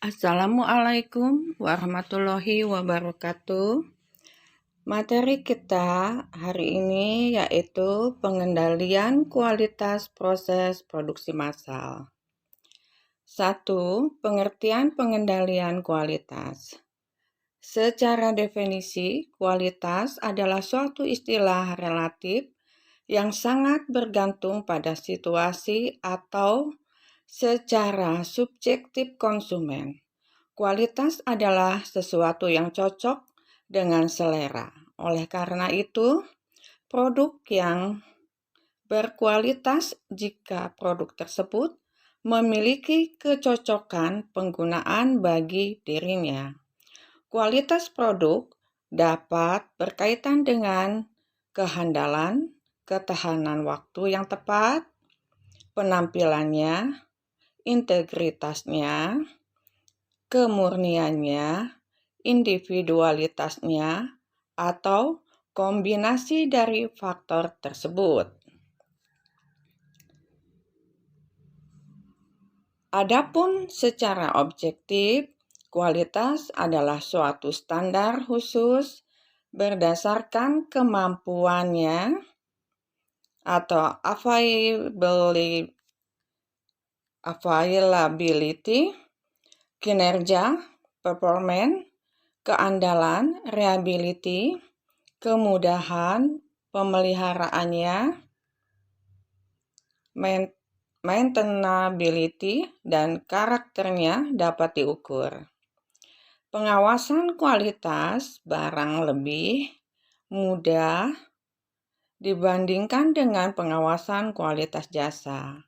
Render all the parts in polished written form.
Assalamualaikum warahmatullahi wabarakatuh. Materi kita hari ini yaitu pengendalian kualitas proses produksi massal. 1. Pengertian pengendalian kualitas. Secara definisi, kualitas adalah suatu istilah relatif yang sangat bergantung pada situasi atau secara subjektif konsumen. Kualitas adalah sesuatu yang cocok dengan selera. Oleh karena itu, produk yang berkualitas jika produk tersebut memiliki kecocokan penggunaan bagi dirinya. Kualitas produk dapat berkaitan dengan kehandalan, ketahanan waktu yang tepat, penampilannya, integritasnya, kemurniannya, individualitasnya, atau kombinasi dari faktor tersebut. Adapun secara objektif, kualitas adalah suatu standar khusus berdasarkan kemampuannya atau availability, kinerja, performance, keandalan, reliability, kemudahan pemeliharaannya, maintainability, dan karakternya dapat diukur. Pengawasan kualitas barang lebih mudah dibandingkan dengan pengawasan kualitas jasa.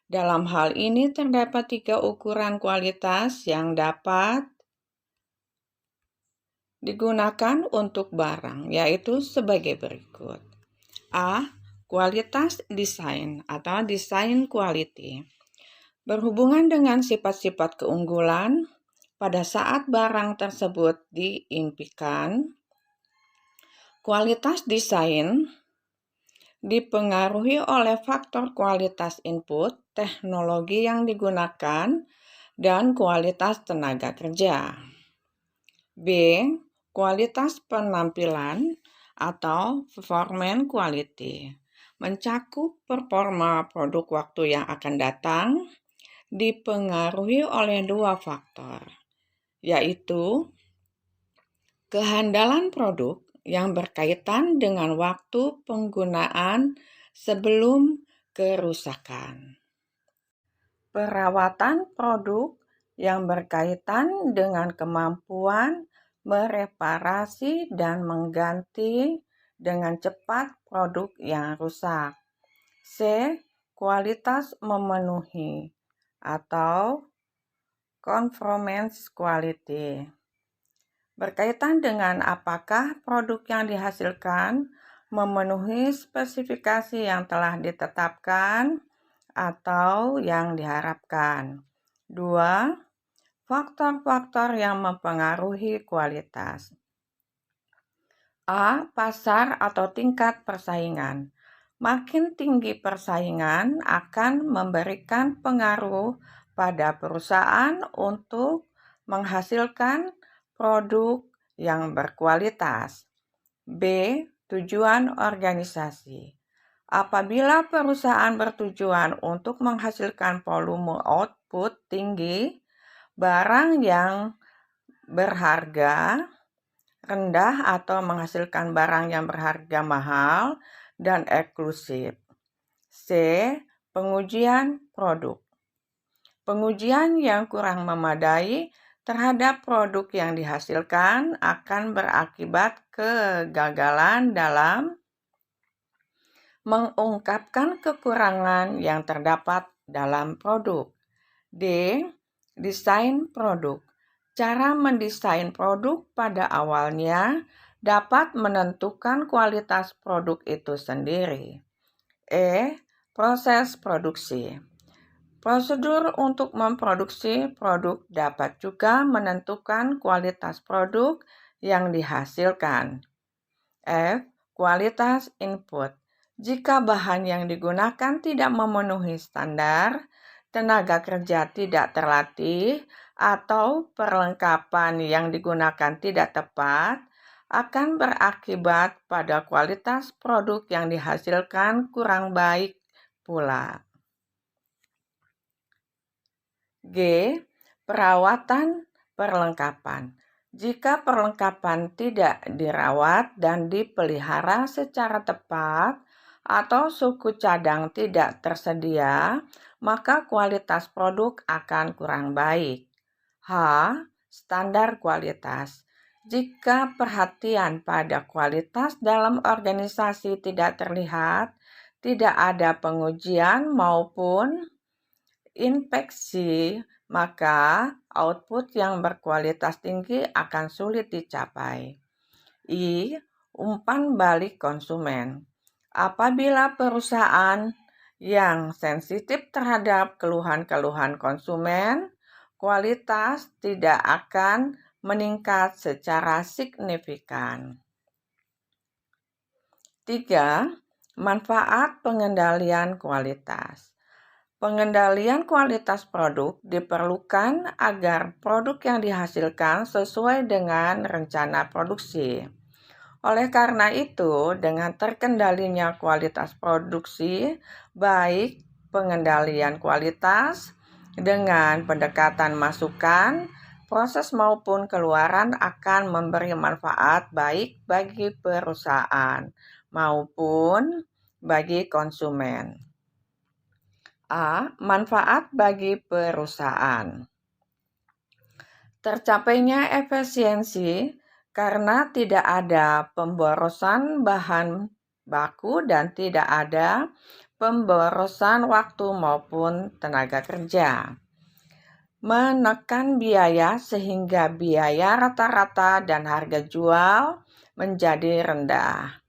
Dalam hal ini terdapat 3 ukuran kualitas yang dapat digunakan untuk barang, yaitu sebagai berikut. A. Kualitas desain atau design quality. Berhubungan dengan sifat-sifat keunggulan pada saat barang tersebut diimpikan. Kualitas desain dipengaruhi oleh faktor kualitas input, teknologi yang digunakan, dan kualitas tenaga kerja. B. Kualitas penampilan atau performance quality. Mencakup performa produk waktu yang akan datang, dipengaruhi oleh 2 faktor, yaitu kehandalan produk yang berkaitan dengan waktu penggunaan sebelum kerusakan. Perawatan produk yang berkaitan dengan kemampuan mereparasi dan mengganti dengan cepat produk yang rusak. C. Kualitas memenuhi atau conformance quality. Berkaitan dengan apakah produk yang dihasilkan memenuhi spesifikasi yang telah ditetapkan atau yang diharapkan. 2. Faktor-faktor yang mempengaruhi kualitas. A. Pasar atau tingkat persaingan. Makin tinggi persaingan akan memberikan pengaruh pada perusahaan untuk menghasilkan produk yang berkualitas. B. Tujuan organisasi. Apabila perusahaan bertujuan untuk menghasilkan volume output tinggi, barang yang berharga rendah atau menghasilkan barang yang berharga mahal dan eksklusif. C. Pengujian produk. Pengujian yang kurang memadai terhadap produk yang dihasilkan akan berakibat kegagalan dalam mengungkapkan kekurangan yang terdapat dalam produk. D. Desain produk. Cara mendesain produk pada awalnya dapat menentukan kualitas produk itu sendiri. E. Proses produksi. Prosedur untuk memproduksi produk dapat juga menentukan kualitas produk yang dihasilkan. F. Kualitas input. Jika bahan yang digunakan tidak memenuhi standar, tenaga kerja tidak terlatih, atau perlengkapan yang digunakan tidak tepat, akan berakibat pada kualitas produk yang dihasilkan kurang baik pula. G. Perawatan perlengkapan. Jika perlengkapan tidak dirawat dan dipelihara secara tepat atau suku cadang tidak tersedia, maka kualitas produk akan kurang baik. H. Standar kualitas. Jika perhatian pada kualitas dalam organisasi tidak terlihat, tidak ada pengujian maupun inspeksi, maka output yang berkualitas tinggi akan sulit dicapai. I. Umpan balik konsumen. Apabila perusahaan yang sensitif terhadap keluhan-keluhan konsumen, kualitas tidak akan meningkat secara signifikan. 3. Manfaat pengendalian kualitas. Pengendalian kualitas produk diperlukan agar produk yang dihasilkan sesuai dengan rencana produksi. Oleh karena itu, dengan terkendalinya kualitas produksi, baik pengendalian kualitas dengan pendekatan masukan, proses maupun keluaran akan memberi manfaat baik bagi perusahaan maupun bagi konsumen. A. Manfaat bagi perusahaan. Tercapainya efisiensi karena tidak ada pemborosan bahan baku dan tidak ada pemborosan waktu maupun tenaga kerja. Menekan biaya sehingga biaya rata-rata dan harga jual menjadi rendah.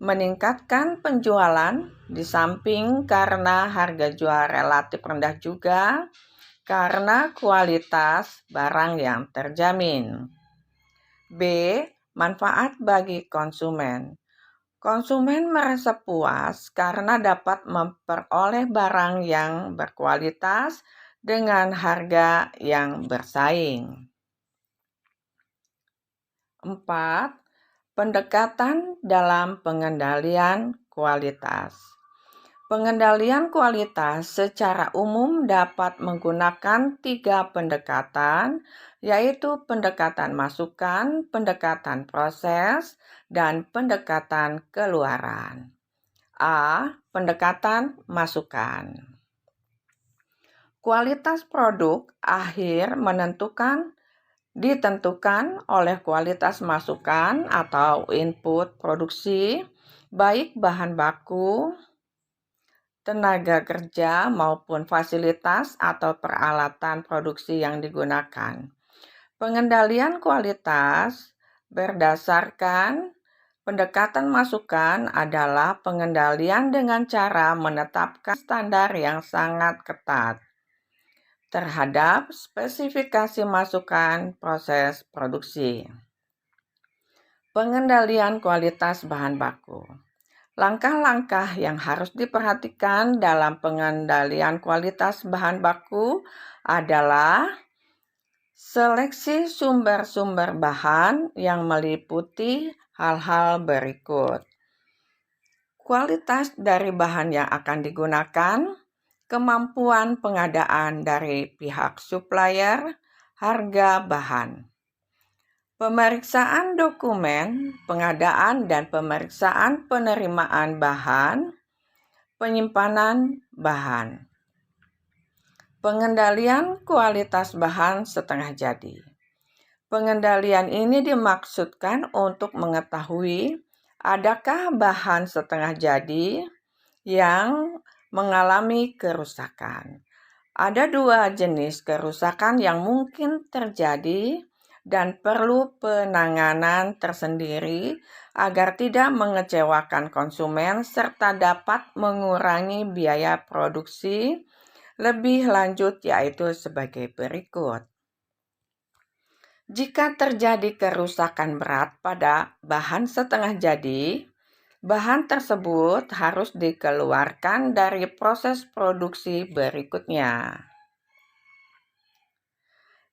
Meningkatkan penjualan di samping karena harga jual relatif rendah juga karena kualitas barang yang terjamin. B. Manfaat bagi konsumen. Konsumen merasa puas karena dapat memperoleh barang yang berkualitas dengan harga yang bersaing. 4. Pendekatan dalam pengendalian kualitas. Pengendalian kualitas secara umum dapat menggunakan 3 pendekatan, yaitu pendekatan masukan, pendekatan proses, dan pendekatan keluaran. A. Pendekatan masukan. Kualitas produk akhir ditentukan oleh kualitas masukan atau input produksi, baik bahan baku, tenaga kerja maupun fasilitas atau peralatan produksi yang digunakan. Pengendalian kualitas berdasarkan pendekatan masukan adalah pengendalian dengan cara menetapkan standar yang sangat ketat terhadap spesifikasi masukan proses produksi. Pengendalian kualitas bahan baku. Langkah-langkah yang harus diperhatikan dalam pengendalian kualitas bahan baku adalah seleksi sumber-sumber bahan yang meliputi hal-hal berikut. Kualitas dari bahan yang akan digunakan, kemampuan pengadaan dari pihak supplier, harga bahan. Pemeriksaan dokumen, pengadaan dan pemeriksaan penerimaan bahan, penyimpanan bahan. Pengendalian kualitas bahan setengah jadi. Pengendalian ini dimaksudkan untuk mengetahui adakah bahan setengah jadi yang mengalami kerusakan. Ada 2 jenis kerusakan yang mungkin terjadi dan perlu penanganan tersendiri agar tidak mengecewakan konsumen serta dapat mengurangi biaya produksi lebih lanjut, yaitu sebagai berikut. Jika terjadi kerusakan berat pada bahan setengah jadi, Bahan tersebut harus dikeluarkan dari proses produksi berikutnya.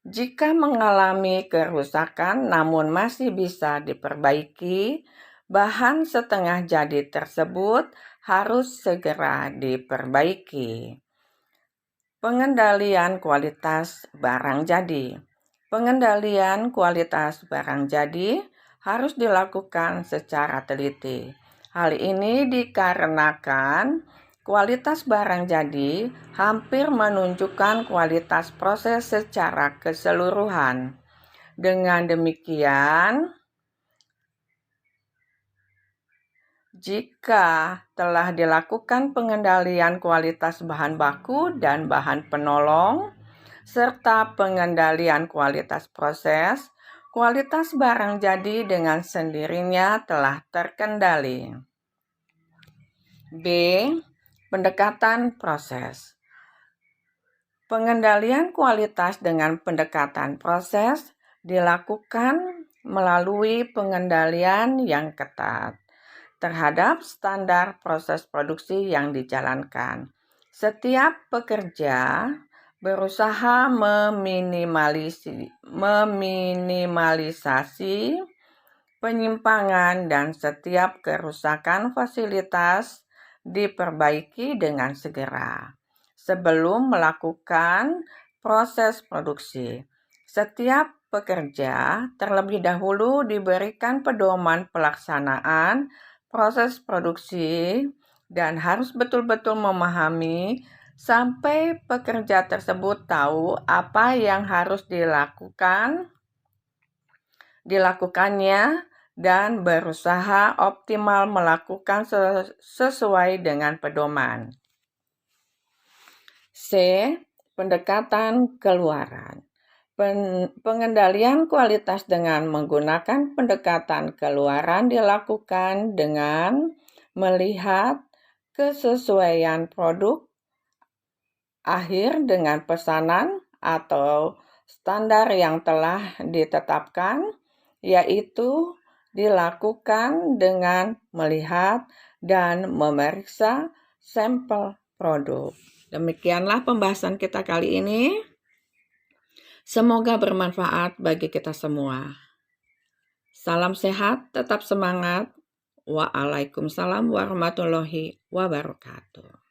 Jika mengalami kerusakan namun masih bisa diperbaiki, bahan setengah jadi tersebut harus segera diperbaiki. Pengendalian kualitas barang jadi. Pengendalian kualitas barang jadi harus dilakukan secara teliti. Hal ini dikarenakan kualitas barang jadi hampir menunjukkan kualitas proses secara keseluruhan. Dengan demikian, jika telah dilakukan pengendalian kualitas bahan baku dan bahan penolong, serta pengendalian kualitas proses, kualitas barang jadi dengan sendirinya telah terkendali. B. Pendekatan proses. Pengendalian kualitas dengan pendekatan proses dilakukan melalui pengendalian yang ketat terhadap standar proses produksi yang dijalankan. Setiap pekerja berusaha meminimalisasi penyimpangan dan setiap kerusakan fasilitas diperbaiki dengan segera. Sebelum melakukan proses produksi, setiap pekerja terlebih dahulu diberikan pedoman pelaksanaan proses produksi dan harus betul-betul memahami sampai pekerja tersebut tahu apa yang harus dilakukannya dan berusaha optimal melakukan sesuai dengan pedoman. C. Pendekatan keluaran. Pengendalian kualitas dengan menggunakan pendekatan keluaran dilakukan dengan melihat kesesuaian produk akhir dengan pesanan atau standar yang telah ditetapkan, yaitu dilakukan dengan melihat dan memeriksa sampel produk. Demikianlah pembahasan kita kali ini. Semoga bermanfaat bagi kita semua. Salam sehat, tetap semangat. Waalaikumsalam warahmatullahi wabarakatuh.